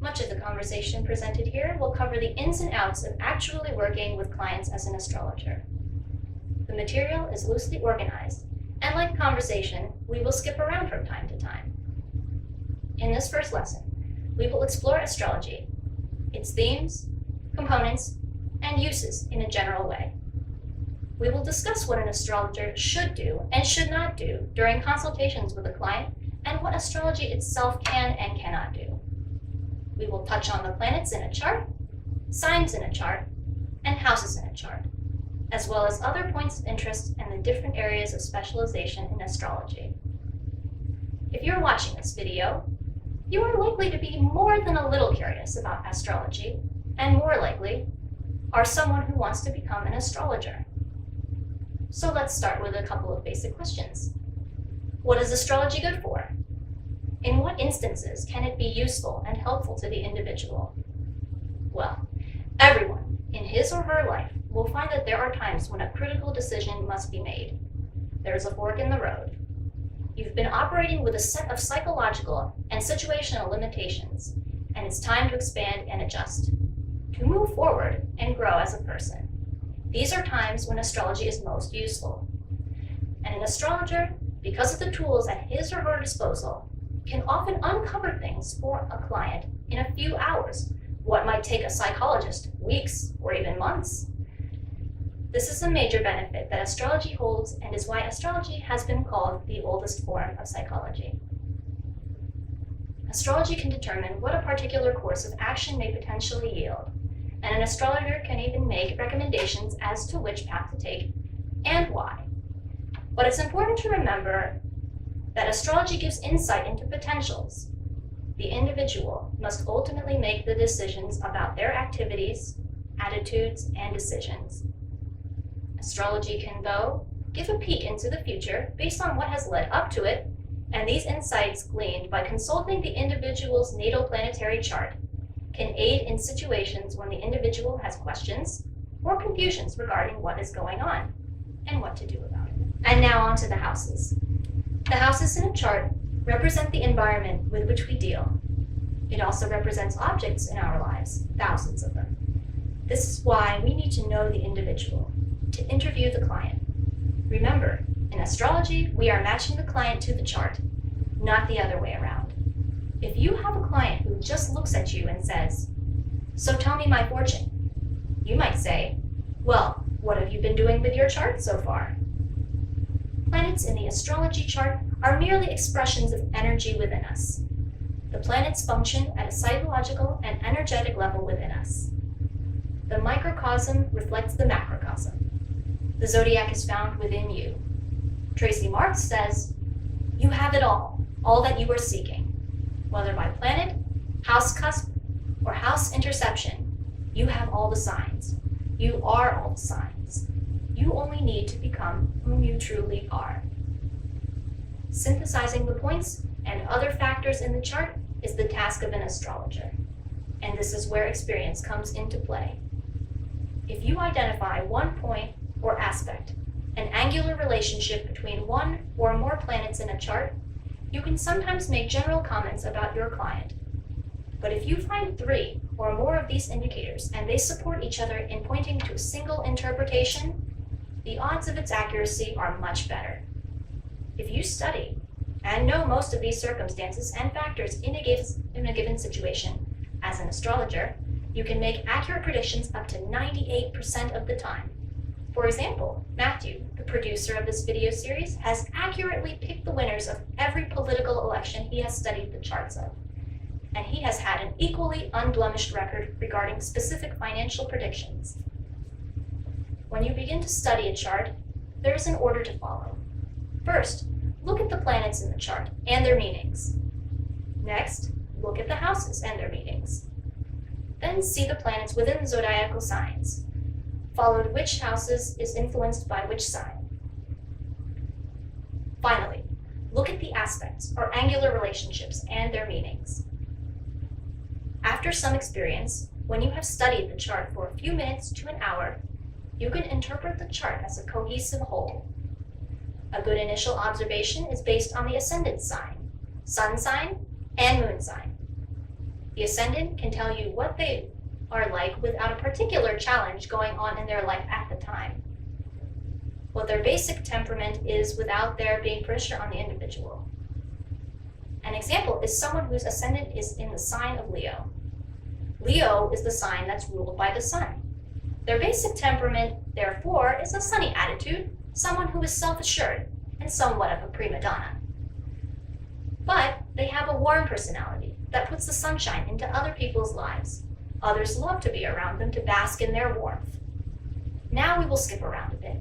Much of the conversation presented here will cover the ins and outs of actually working with clients as an astrologer. The material is loosely organized, and like conversation, we will skip around from time to time. In this first lesson, we will explore astrology, its themes, components, and uses in a general way. We will discuss what an astrologer should do and should not do during consultations with a client and what astrology itself can and cannot do. We will touch on the planets in a chart, signs in a chart, and houses in a chart, as well as other points of interest and the different areas of specialization in astrology. If you're watching this video, you are likely to be more than a little curious about astrology, and more likely are someone who wants to become an astrologer. So let's start with a couple of basic questions. What is astrology good for? In what instances can it be useful and helpful to the individual? Well, everyone in his or her life will find that there are times when a critical decision must be made. There is a fork in the road. You've been operating with a set of psychological and situational limitations, and it's time to expand and adjust, to move forward and grow as a person. These are times when astrology is most useful. And an astrologer, because of the tools at his or her disposal, can often uncover things for a client in a few hours, what might take a psychologist weeks or even months. This is a major benefit that astrology holds and is why astrology has been called the oldest form of psychology. Astrology can determine what a particular course of action may potentially yield, and an astrologer can even make recommendations as to which path to take and why. But it's important to remember that astrology gives insight into potentials. The individual must ultimately make the decisions about their activities, attitudes, and decisions. Astrology can, though, give a peek into the future based on what has led up to it, and these insights gleaned by consulting the individual's natal planetary chart can aid in situations when the individual has questions or confusions regarding what is going on and what to do about it. And now on to the houses. The houses in a chart represent the environment with which we deal. It also represents objects in our lives, thousands of them. This is why we need to know the individual, to interview the client. Remember, in astrology, we are matching the client to the chart, not the other way around. If you have a client who just looks at you and says, "So tell me my fortune," you might say, "Well, what have you been doing with your chart so far?" Planets in the astrology chart are merely expressions of energy within us. The planets function at a psychological and energetic level within us. The microcosm reflects the macrocosm. The zodiac is found within you. Tracy Marks says, "You have it all that you are seeking. Whether by planet, house cusp, or house interception, you have all the signs. You are all the signs. You only need to become whom you truly are." Synthesizing the points and other factors in the chart is the task of an astrologer, and this is where experience comes into play. If you identify one point or aspect, an angular relationship between one or more planets in a chart, you can sometimes make general comments about your client. But if you find 3 or more of these indicators and they support each other in pointing to a single interpretation, the odds of its accuracy are much better. If you study and know most of these circumstances and factors in a given situation, as an astrologer, you can make accurate predictions up to 98% of the time. For example, Matthew, the producer of this video series, has accurately picked the winners of every political election he has studied the charts of, and he has had an equally unblemished record regarding specific financial predictions. When you begin to study a chart, there is an order to follow. First, look at the planets in the chart and their meanings. Next, look at the houses and their meanings. Then see the planets within the zodiacal signs, followed which houses is influenced by which sign. Finally, look at the aspects or angular relationships and their meanings. After some experience, when you have studied the chart for a few minutes to an hour, you can interpret the chart as a cohesive whole. A good initial observation is based on the ascendant sign, sun sign, and moon sign. The ascendant can tell you what they are like without a particular challenge going on in their life at the time. What their basic temperament is without there being pressure on the individual. An example is someone whose ascendant is in the sign of Leo. Leo is the sign that's ruled by the sun. Their basic temperament, therefore, is a sunny attitude, someone who is self-assured, and somewhat of a prima donna. But they have a warm personality that puts the sunshine into other people's lives. Others love to be around them to bask in their warmth. Now we will skip around a bit,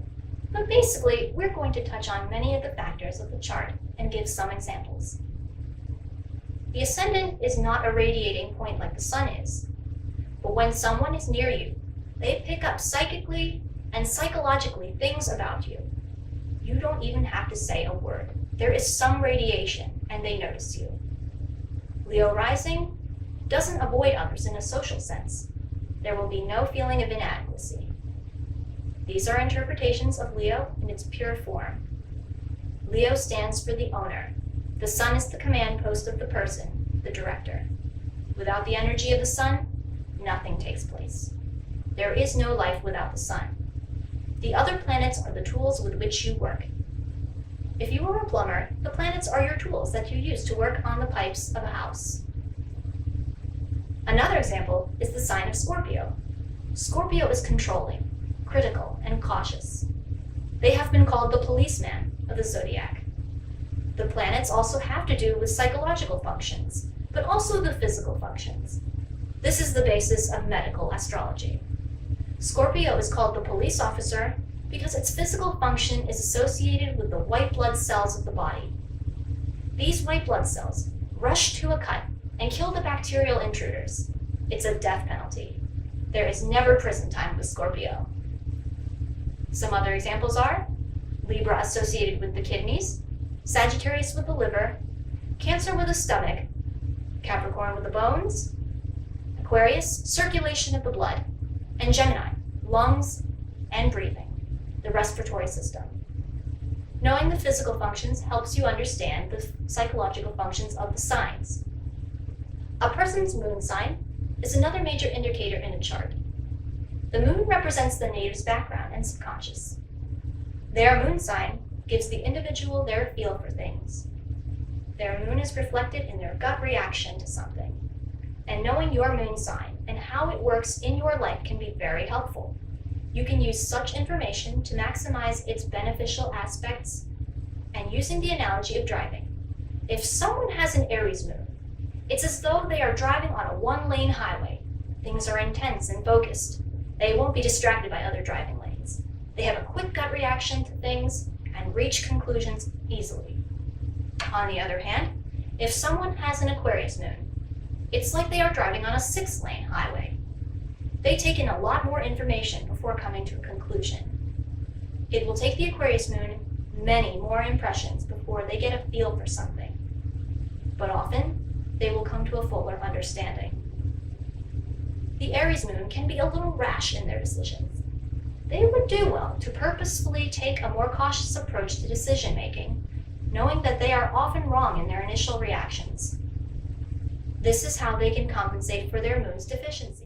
but basically we're going to touch on many of the factors of the chart and give some examples. The ascendant is not a radiating point like the sun is, but when someone is near you, they pick up psychically and psychologically things about you. You don't even have to say a word. There is some radiation and they notice you. Leo rising doesn't avoid others in a social sense. There will be no feeling of inadequacy. These are interpretations of Leo in its pure form. Leo stands for the owner. The sun is the command post of the person, the director. Without the energy of the sun, nothing takes place. There is no life without the sun. The other planets are the tools with which you work. If you are a plumber, the planets are your tools that you use to work on the pipes of a house. Another example is the sign of Scorpio. Scorpio is controlling, critical, and cautious. They have been called the policeman of the zodiac. The planets also have to do with psychological functions, but also the physical functions. This is the basis of medical astrology. Scorpio is called the police officer because its physical function is associated with the white blood cells of the body. These white blood cells rush to a cut and kill the bacterial intruders. It's a death penalty. There is never prison time with Scorpio. Some other examples are Libra associated with the kidneys, Sagittarius with the liver, Cancer with the stomach, Capricorn with the bones, Aquarius, circulation of the blood, and Gemini, lungs and breathing, the respiratory system. Knowing the physical functions helps you understand the psychological functions of the signs. A person's moon sign is another major indicator in a chart. The moon represents the native's background and subconscious. Their moon sign gives the individual their feel for things. Their moon is reflected in their gut reaction to something. And knowing your moon sign and how it works in your life can be very helpful. You can use such information to maximize its beneficial aspects. And using the analogy of driving, if someone has an Aries moon, it's as though they are driving on a one-lane highway. Things are intense and focused. They won't be distracted by other driving lanes. They have a quick gut reaction to things and reach conclusions easily. On the other hand, if someone has an Aquarius moon, it's like they are driving on a 6-lane highway. They take in a lot more information before coming to a conclusion. It will take the Aquarius moon many more impressions before they get a feel for something. But often, they will come to a fuller understanding. The Aries moon can be a little rash in their decisions. They would do well to purposefully take a more cautious approach to decision-making, knowing that they are often wrong in their initial reactions. This is how they can compensate for their moon's deficiency.